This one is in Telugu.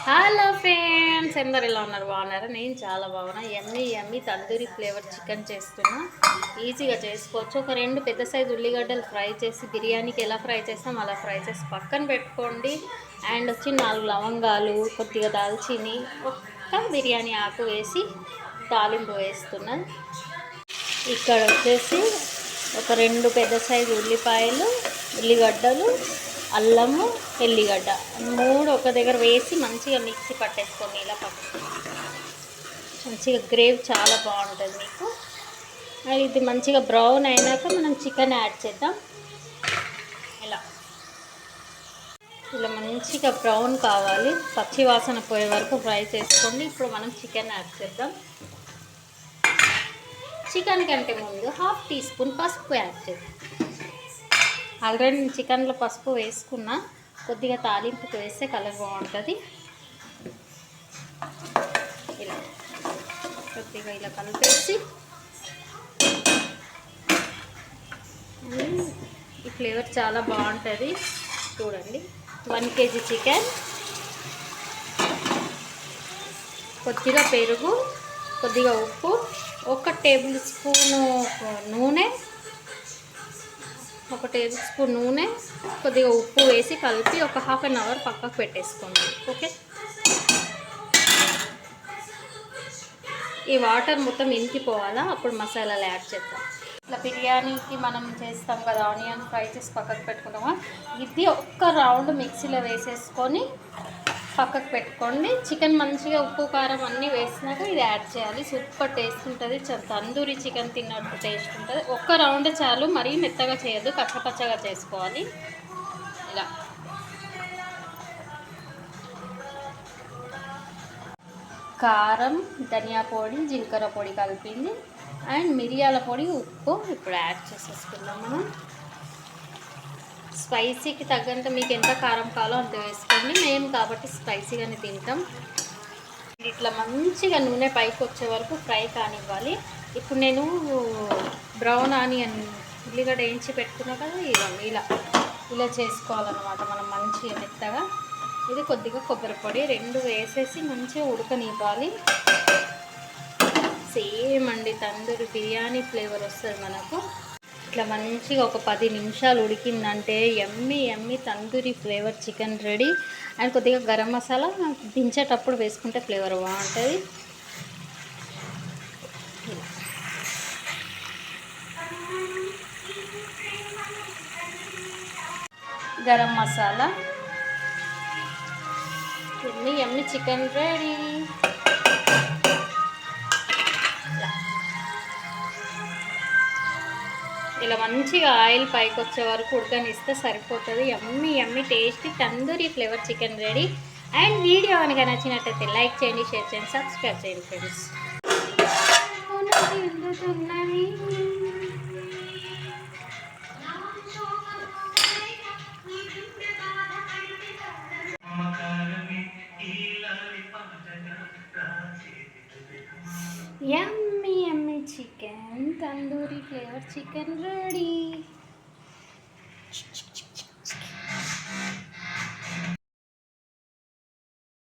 హలో ఫ్రెండ్స్, అందరు ఎలా ఉన్నారు? బాగున్నారా? నేను చాలా బాగున్నా. యమ్మీ తందూరి ఫ్లేవర్ చికెన్ చేస్తున్నా. ఈజీగా చేసుకోవచ్చు. ఒక 2 పెద్ద సైజు ఉల్లిగడ్డలు ఫ్రై చేసి, బిర్యానీకి ఎలా ఫ్రై చేస్తాం అలా ఫ్రై చేసి పక్కన పెట్టుకోండి. అండ్ వచ్చి 4 లవంగాలు, కొద్దిగా దాల్చిని, ఒక్క బిర్యానీ ఆకు వేసి తాలింపు వేస్తున్నాను. ఇక్కడ వచ్చేసి ఒక 2 పెద్ద సైజు ఉల్లిపాయలు, ఉల్లిగడ్డలు, అల్లము, ఎల్లిగడ్డ 3 ఒక దగ్గర వేసి మంచిగా మిక్సీ పట్టేసుకోండి. ఇలా మంచిగా గ్రేవీ చాలా బాగుంటుంది మీకు. ఇది మంచిగా బ్రౌన్ అయినాక మనం చికెన్ యాడ్ చేద్దాం. ఇలా మంచిగా బ్రౌన్ కావాలి, పచ్చి వాసన పోయే వరకు ఫ్రై చేసుకోండి. ఇప్పుడు మనం చికెన్ యాడ్ చేద్దాం. చికెన్ కంటే ముందు 1/2 టీ స్పూన్ పసుపు యాడ్ చేద్దాం. ఆల్రెడీ నేను చికెన్లో పసుపు వేసుకున్నా, కొద్దిగా తాలింపుకు వేస్తే కలర్ బాగుంటుంది. ఇలా కొద్దిగా ఇలా కలిపేసి ఈ ఫ్లేవర్ చాలా బాగుంటుంది. చూడండి, 1 కేజీ చికెన్, కొద్దిగా పెరుగు, కొద్దిగా ఉప్పు, 1 టేబుల్ స్పూను నూనె, 1 టేబుల్ స్పూన్ నూనె, కొద్దిగా ఉప్పు వేసి కలిపి ఒక 1/2 అవర్ పక్కకు పెట్టేసుకోండి. ఓకే, ఈ వాటర్ మొత్తం ఇంకిపోవాలా, అప్పుడు మసాలాలు యాడ్ చేద్దాం. ఇట్లా బిర్యానీకి మనం చేస్తాం కదా, ఆనియన్ ఫ్రై చేసి పక్కకు పెట్టుకుంటామా, ఇది ఒక్క రౌండ్ మిక్సీలో వేసేసుకొని పక్కకు పెట్టుకోండి. చికెన్ మంచిగా ఉప్పు కారం అన్నీ వేసినాక ఇది యాడ్ చేయాలి. సూపర్ టేస్ట్ ఉంటుంది. తందూరి చికెన్ తిన్నట్టు టేస్ట్ ఉంటుంది. ఒక్క రౌండ్ చాలు, మరీ మెత్తగా చేయొద్దు, కచ్చపచ్చగా చేసుకోవాలి. ఇలా కారం, ధనియా పొడి, జీలకర్ర పొడి కలిపింది అండ్ మిరియాల పొడి, ఉప్పు ఇప్పుడు యాడ్ చేసేసుకుందాం. మనం స్పైసీకి తగ్గంత మీకు ఎంత కారం కావాలో అంత వేసుకోండి. మేము కాబట్టి స్పైసీగానే తింటాం. ఇట్లా మంచిగా నూనె పైకి వచ్చే వరకు ఫ్రై కానివ్వాలి. ఇప్పుడు నేను బ్రౌన్ ఆనియన్ ఉల్లిగడ్డ వేయించి పెట్టుకున్నా కదా, ఇలా చేసుకోవాలన్నమాట మనం మంచిగా మెత్తగా. ఇది కొద్దిగా కొబ్బరి పొడి 2 వేసేసి మంచిగా ఉడకనివ్వాలి. సేమ్ అండి తందూరి బిర్యానీ ఫ్లేవర్ వస్తుంది మనకు. ఇట్లా మంచిగా ఒక 10 నిమిషాలు ఉడికిందంటే yummy tandoori flavour chicken ready. And కొద్దిగా గరం మసాలా దించేటప్పుడు వేసుకుంటే ఫ్లేవర్ బాగుంటుంది. Garam masala, yummy chicken ready. ఇలా మంచిగా ఆయిల్ పైకి వచ్చే వరకు ఉడకనిస్తే సరిపోతుంది. Yummy tasty tandoori flavour chicken ready. And video కనుక నచ్చినట్టయితే లైక్ చేయండి, షేర్ చేయండి, సబ్స్క్రైబ్ చేయండి friends. Yummy chicken, tandoori flavor chicken ready.